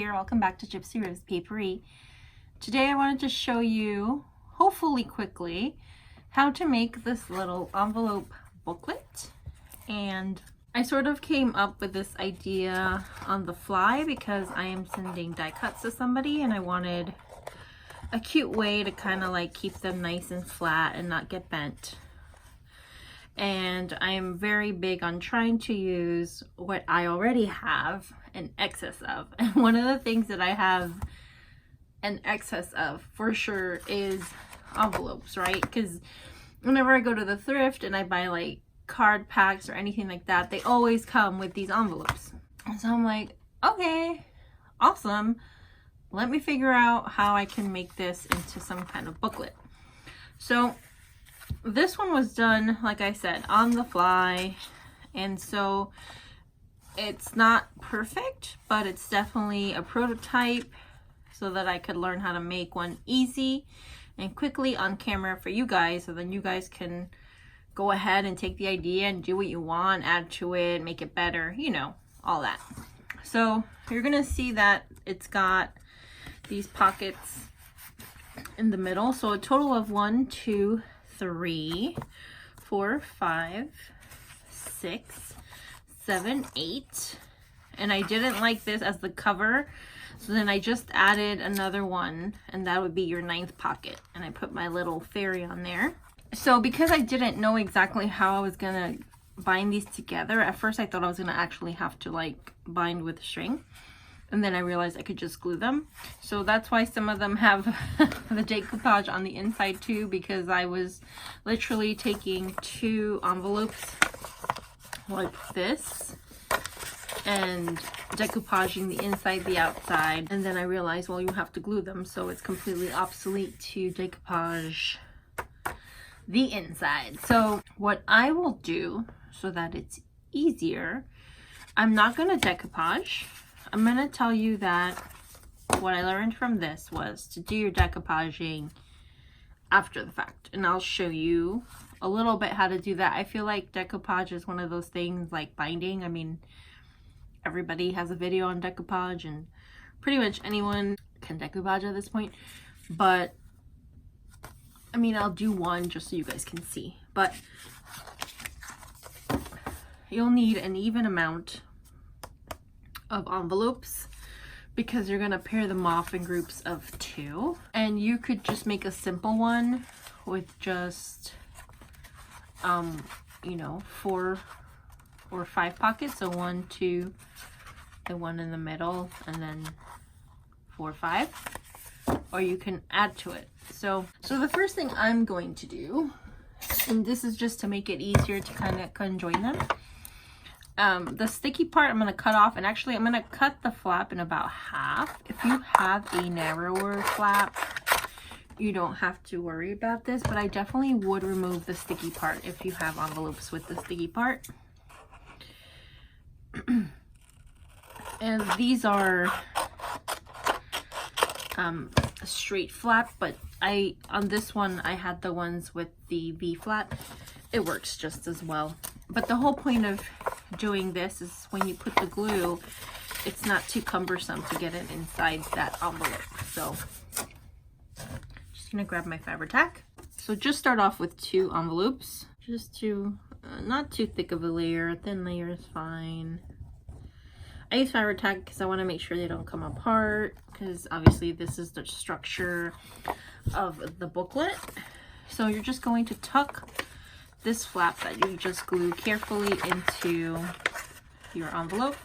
there, welcome back to Gipsyrosepaperie. Today I wanted to show you, hopefully quickly, how to make this little envelope booklet. And I sort of came up with this idea on the fly because I am sending die cuts to somebody and I wanted a cute way to kind of like keep them nice and flat and not get bent. And I am very big on trying to use what I already have an excess of. And one of the things that I have an excess of for sure is envelopes, right? Because whenever I go to the thrift and I buy like card packs or anything like that, they always come with these envelopes. So I'm like, okay, awesome. Let me figure out how I can make this into some kind of booklet. So this one was done, like I said, on the fly, and so it's not perfect, but it's definitely a prototype so that I could learn how to make one easy and quickly on camera for you guys, so then you guys can go ahead and take the idea and do what you want, add to it, make it better, you know, all that. So you're gonna see that it's got these pockets in the middle, so a total of 1, 2, 3, 4, 5, 6, 7, 8. And I didn't like this as the cover, so then I just added another one, and that would be your 9th pocket. And I put my little fairy on there. So because I didn't know exactly how I was gonna bind these together, at first I thought I was gonna actually have to like bind with string. And then I realized I could just glue them. So that's why some of them have the decoupage on the inside too, because I was literally taking 2 envelopes like this and decoupaging the inside, the outside. And then I realized, well, you have to glue them, so it's completely obsolete to decoupage the inside. So what I will do so that it's easier, I'm not gonna decoupage. I'm going to tell you that what I learned from this was to do your decoupaging after the fact. And I'll show you a little bit how to do that. I feel like decoupage is one of those things like binding. I mean, everybody has a video on decoupage and pretty much anyone can decoupage at this point. But, I mean, I'll do one just so you guys can see. But you'll need an even amount of envelopes because you're gonna pair them off in groups of 2, and you could just make a simple one with just you know, 4 or 5 pockets, so 1, 2, the one in the middle, and then 4, 5, or you can add to it. So the first thing I'm going to do, and this is just to make it easier to kind of conjoin them, the sticky part I'm going to cut off, and actually I'm going to cut the flap in about half. If you have a narrower flap, you don't have to worry about this, but I definitely would remove the sticky part if you have envelopes with the sticky part. And these are a straight flap, but on this one I had the ones with the V flap. It works just as well. But the whole point of doing this is when you put the glue, it's not too cumbersome to get it inside that envelope. So just gonna grab my fabric tack. So just start off with 2 envelopes, just to not too thick of a layer. A thin layer is fine. I use fabric tack because I want to make sure they don't come apart, because obviously this is the structure of the booklet. So you're just going to tuck this flap that you just glue carefully into your envelope,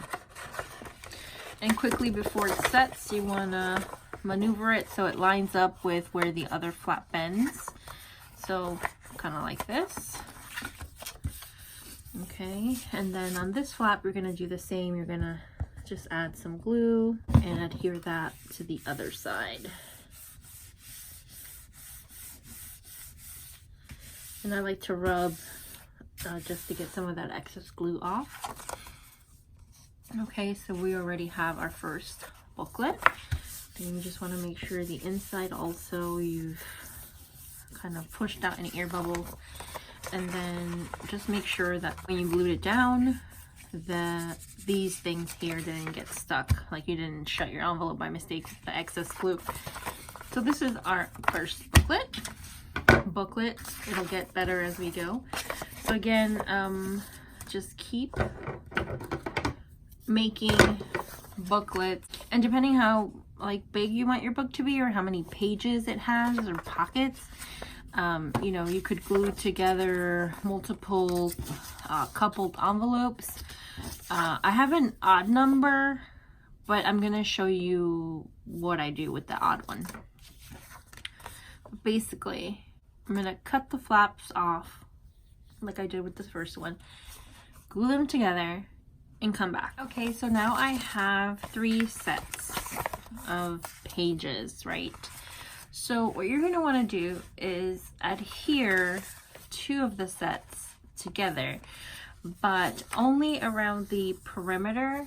and quickly before it sets you want to maneuver it so it lines up with where the other flap bends, so kind of like this. Okay, and then on this flap you're going to do the same. You're going to just add some glue and adhere that to the other side. And I like to rub just to get some of that excess glue off. Okay, so we already have our first booklet. And you just want to make sure the inside also you've kind of pushed out any air bubbles. And then just make sure that when you glued it down these things here didn't get stuck, like you didn't shut your envelope by mistake with the excess glue. So this is our first booklet. It'll get better as we go. So again, just keep making booklets, and depending how like big you want your book to be or how many pages it has or pockets, you know, you could glue together multiple coupled envelopes. I have an odd number, but I'm gonna show you what I do with the odd one. Basically, I'm gonna cut the flaps off like I did with this first one, glue them together, and come back. Okay, so now I have 3 sets of pages, right? So what you're gonna wanna do is adhere 2 of the sets together, but only around the perimeter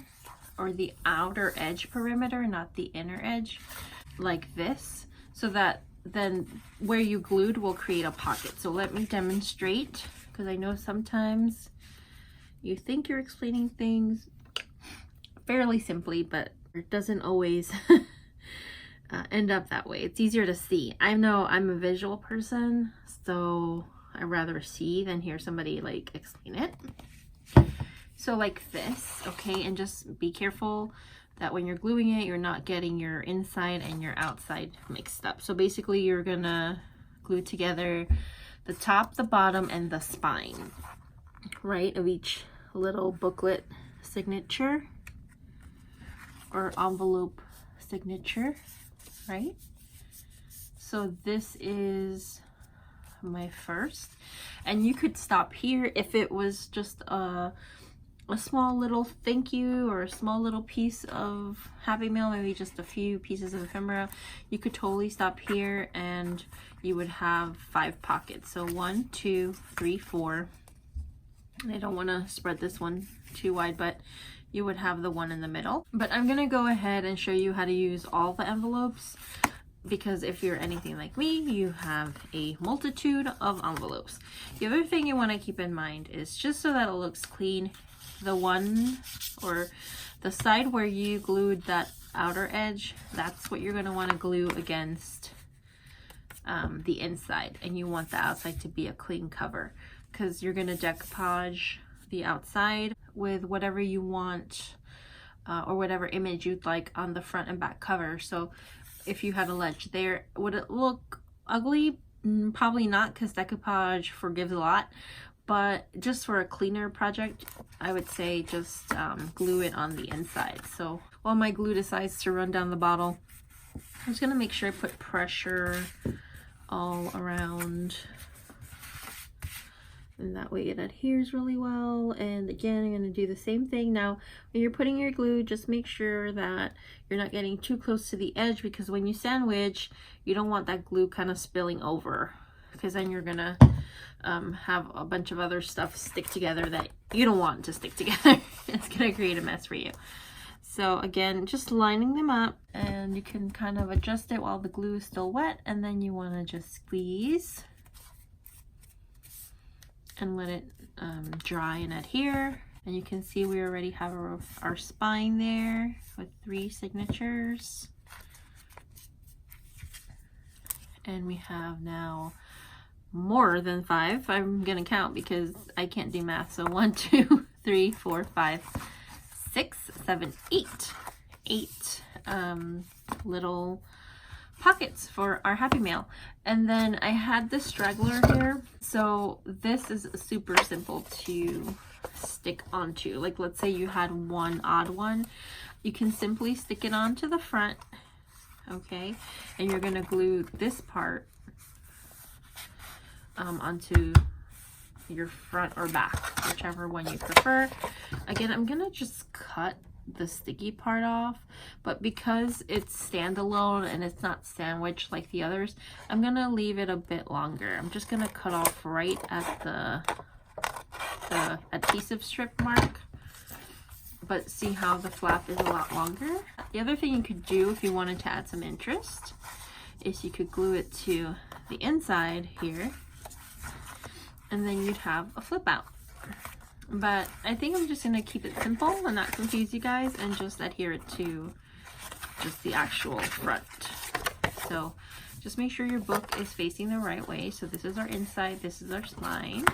or the outer edge perimeter, not the inner edge, like this, so that then where you glued will create a pocket. So let me demonstrate, because I know sometimes you think you're explaining things fairly simply, but it doesn't always end up that way. It's easier to see. I know I'm a visual person, so I rather see than hear somebody like explain it. So like this, okay, and just be careful that when you're gluing it, you're not getting your inside and your outside mixed up. So basically you're gonna glue together the top, the bottom, and the spine, right, of each little booklet signature or envelope signature, right? So this is my first, and you could stop here if it was just a small little thank you or a small little piece of Happy Mail, maybe just a few pieces of ephemera. You could totally stop here and you would have 5 pockets. So 1, 2, 3, 4. I don't want to spread this one too wide, but you would have the one in the middle. But I'm going to go ahead and show you how to use all the envelopes, because if you're anything like me, you have a multitude of envelopes. The other thing you want to keep in mind is, just so that it looks clean, the one or the side where you glued that outer edge, that's what you're going to want to glue against the inside, and you want the outside to be a clean cover, because you're going to decoupage the outside with whatever you want or whatever image you'd like on the front and back cover. So if you had a ledge there, would it look ugly? Probably not, because decoupage forgives a lot. But just for a cleaner project, I would say just glue it on the inside. So while my glue decides to run down the bottle, I'm just gonna make sure I put pressure all around, and that way it adheres really well. And again, I'm gonna do the same thing. Now, when you're putting your glue, just make sure that you're not getting too close to the edge, because when you sandwich, you don't want that glue kind of spilling over, because then you're gonna have a bunch of other stuff stick together that you don't want to stick together. It's gonna create a mess for you. So again, just lining them up, and you can kind of adjust it while the glue is still wet, and then you want to just squeeze and let it dry and adhere. And you can see we already have our spine there with 3 signatures, and we have now more than 5. I'm gonna count because I can't do math. So 1, 2, 3, 4, 5, 6, 7, 8 little pockets for our Happy Mail. And then I had this straggler here, so this is super simple to stick onto. Like, let's say you had one odd one, you can simply stick it onto the front, okay, and you're gonna glue this part onto your front or back, whichever one you prefer. Again, I'm gonna just cut the sticky part off, but because it's standalone and it's not sandwiched like the others, I'm gonna leave it a bit longer. I'm just gonna cut off right at the adhesive strip mark, but see how the flap is a lot longer. The other thing you could do if you wanted to add some interest is you could glue it to the inside here, and then you'd have a flip out. But I think I'm just gonna keep it simple and not confuse you guys, and just adhere it to just the actual front. So just make sure your book is facing the right way. So this is our inside, this is our spine.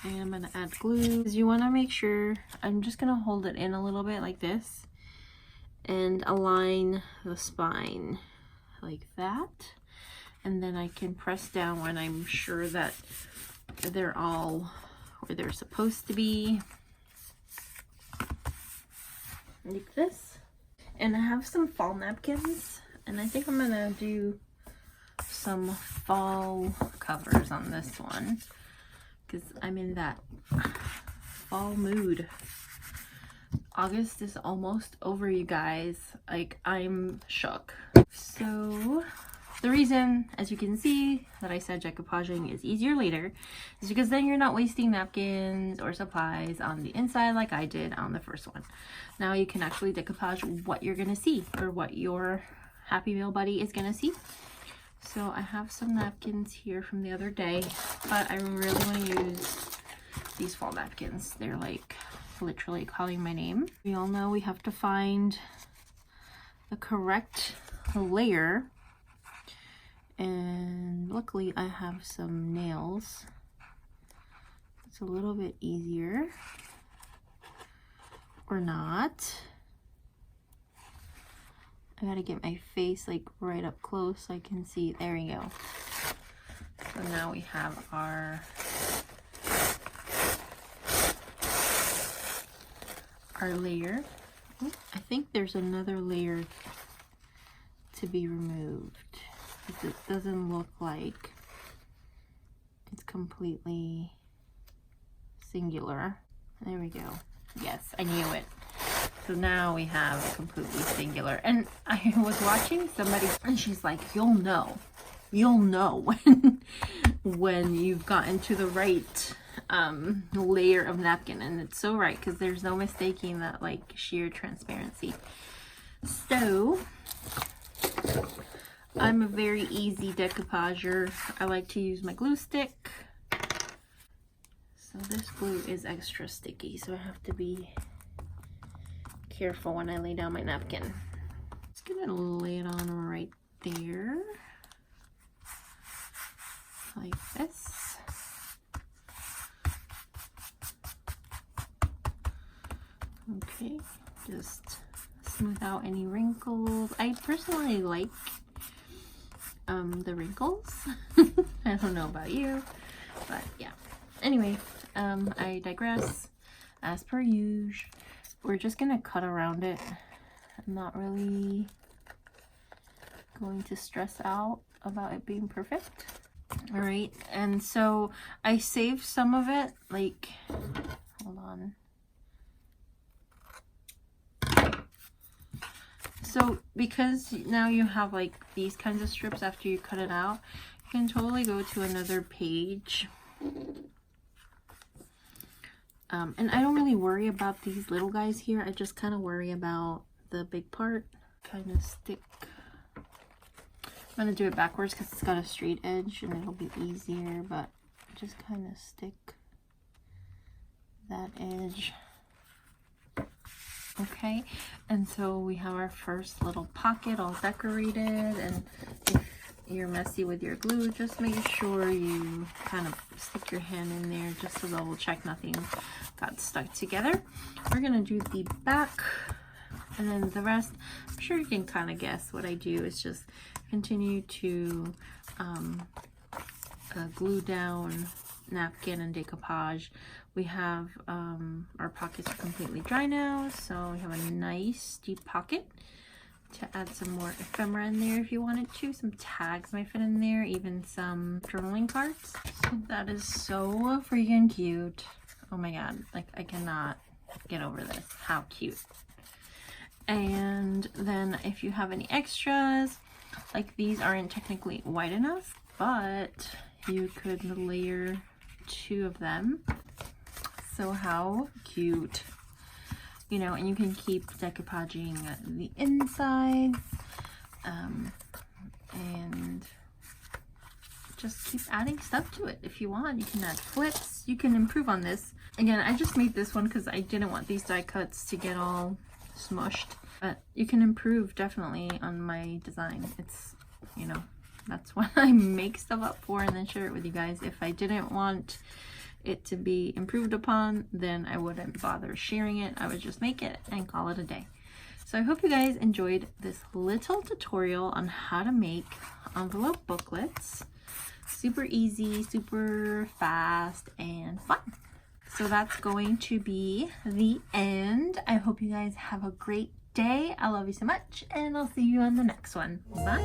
And I'm gonna add glue. You wanna make sure, I'm just gonna hold it in a little bit like this and align the spine like that. And then I can press down when I'm sure that they're all where they're supposed to be. Like this. And I have some fall napkins, and I think I'm gonna do some fall covers on this one because I'm in that fall mood. August is almost over, you guys. Like, I'm shook. So the reason, as you can see, that I said decoupaging is easier later is because then you're not wasting napkins or supplies on the inside like I did on the first one. Now you can actually decoupage what you're gonna see, or what your Happy Meal buddy is gonna see. So I have some napkins here from the other day, but I really want to use these fall napkins. They're like literally calling my name. We all know we have to find the correct layer, and luckily I have some nails. It's a little bit easier, or not. I gotta get my face like right up close so I can see. There we go. So now we have our layer. Oh, I think there's another layer to be removed because it doesn't look like it's completely singular. There we go. Yes, I knew it. So now we have completely singular. And I was watching somebody and she's like, you'll know when you've gotten to the right layer of napkin. And it's so right, because there's no mistaking that like sheer transparency. So I'm a very easy decoupager. I like to use my glue stick. So this glue is extra sticky, so I have to be careful when I lay down my napkin. Just gonna lay it on right there, like this. Okay, just smooth out any wrinkles. I personally like the wrinkles. I don't know about you, but yeah. Anyway, I digress. As per usual, we're just gonna cut around it. I'm not really going to stress out about it being perfect. All right, and so I saved some of it, like, hold on. So because now you have like these kinds of strips after you cut it out, you can totally go to another page. And I don't really worry about these little guys here. I just kind of worry about the big part. Kind of stick. I'm going to do it backwards because it's got a straight edge and it'll be easier, but just kind of stick that edge. Okay, and so we have our first little pocket all decorated, and if you're messy with your glue, just make sure you kind of stick your hand in there just to double check nothing got stuck together. We're gonna do the back, and then the rest, I'm sure you can kind of guess what I do is just continue to glue down napkin and decoupage. We have our pockets are completely dry now, so we have a nice deep pocket to add some more ephemera in there if you wanted to. Some tags might fit in there, even some journaling cards. So that is so freaking cute. Oh my god, like I cannot get over this. How cute. And then if you have any extras, like these aren't technically wide enough, but you could layer 2 of them. So how cute, you know, and you can keep decoupaging the inside and just keep adding stuff to it if you want. You can add flips, you can improve on this. Again, I just made this one because I didn't want these die cuts to get all smushed, but you can improve definitely on my design. It's, you know, that's what I make stuff up for and then share it with you guys. If I didn't want it to be improved upon, then I wouldn't bother sharing it. I would just make it and call it a day. So I hope you guys enjoyed this little tutorial on how to make envelope booklets. Super easy, super fast, and fun. So that's going to be the end. I hope you guys have a great day. I love you so much, and I'll see you on the next one. Bye.